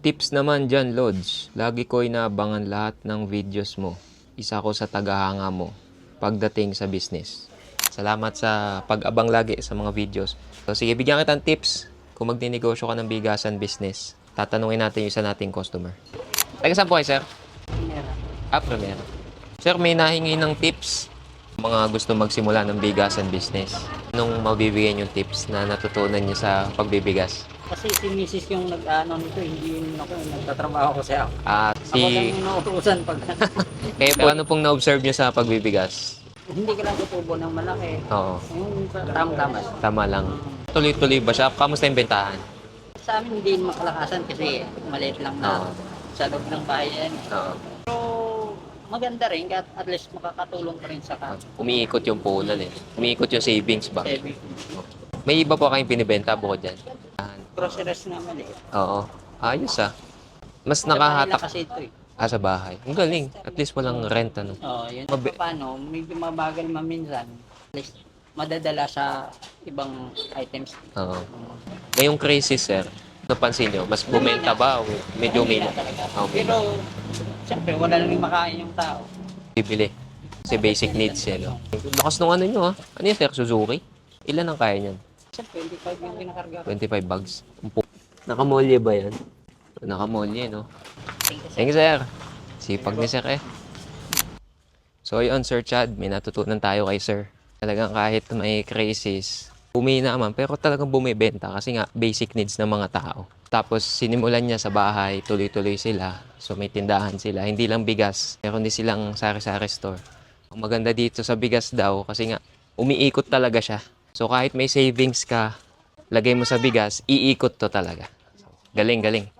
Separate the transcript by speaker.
Speaker 1: Tips naman dyan, Lods. Lagi ko inaabangan lahat ng videos mo. Isa ko sa tagahanga mo pagdating sa business. Salamat sa pag-abang lagi sa mga videos. So, sige, bigyan kita ng tips kung magninegosyo ka ng bigasan business. Tatanungin natin yung isa nating customer. Taga saan po kayo, sir? Primera. Sir, may nahingi ng tips mga gusto magsimula ng bigasan business. Anong mabibigyan yung tips na natutunan niyo sa pagbibigas?
Speaker 2: Kasi si Mrs. yung nag-ano nito, hindi yun ako, nagtatrabaho kasi ako. Ako lang
Speaker 1: Si...
Speaker 2: yung nautusan pag
Speaker 1: Kayo po, ano pong na-observe niyo sa pagbibigas?
Speaker 2: hindi ka lang tutubo ng malaki.
Speaker 1: Oo,
Speaker 2: Yung tama-tama.
Speaker 1: tama lang. Tuloy-tuloy ba siya? Kamusta yung bentahan?
Speaker 2: Sa amin hindi makalakasan kasi maliit lang na
Speaker 1: Oo.
Speaker 2: sa loob ng bahay yan.
Speaker 1: Oo.
Speaker 2: Pero maganda rin at least makakatulong pa rin sa
Speaker 1: Umiikot yung puhunan eh. Umiikot yung savings ba?
Speaker 2: saving.
Speaker 1: May iba po kayong binibenta bukod dyan?
Speaker 2: Groceries na maliit.
Speaker 1: Oo. Ayos ah. Mas
Speaker 2: Sa bahay lang
Speaker 1: nakahatak
Speaker 2: kasi ito eh.
Speaker 1: sa bahay. Ang galing. At least walang rent ano.
Speaker 2: Oo, yun.
Speaker 1: Mabi-
Speaker 2: Paano, medyo mabagal maminsan. At least madadala sa ibang items.
Speaker 1: Oo. Ngayong crisis sir, napansin nyo, mas bumenta ba o medyo
Speaker 2: Hindi
Speaker 1: may
Speaker 2: na talaga.
Speaker 1: Okay.
Speaker 2: Pero, siyempre, wala nang makain yung tao.
Speaker 1: bibili? Kasi basic needs yan. No? Lakas nung ano nyo ha. Ano yan sir? Suzuki? Ilan ang kaya niyan?
Speaker 2: Siyempre, 25 yung kinakarga.
Speaker 1: 25 bags. Nakamolye ba yan? Nakamolye, no? Thank you, sir. Sipag ni sir eh. So, yun, Sir Chad. May natutunan tayo kay sir. Talagang kahit may crisis, umina naman. Pero talagang bumibenta kasi nga, basic needs ng mga tao. Tapos, sinimulan niya sa bahay. Tuloy-tuloy sila. So, may tindahan sila. Hindi lang bigas. Meron din silang sari-sari store. Ang maganda dito sa bigas daw, kasi nga, umiikot talaga siya. So, kahit may savings ka, lagay mo sa bigas, iikot to talaga. So, galing, galing.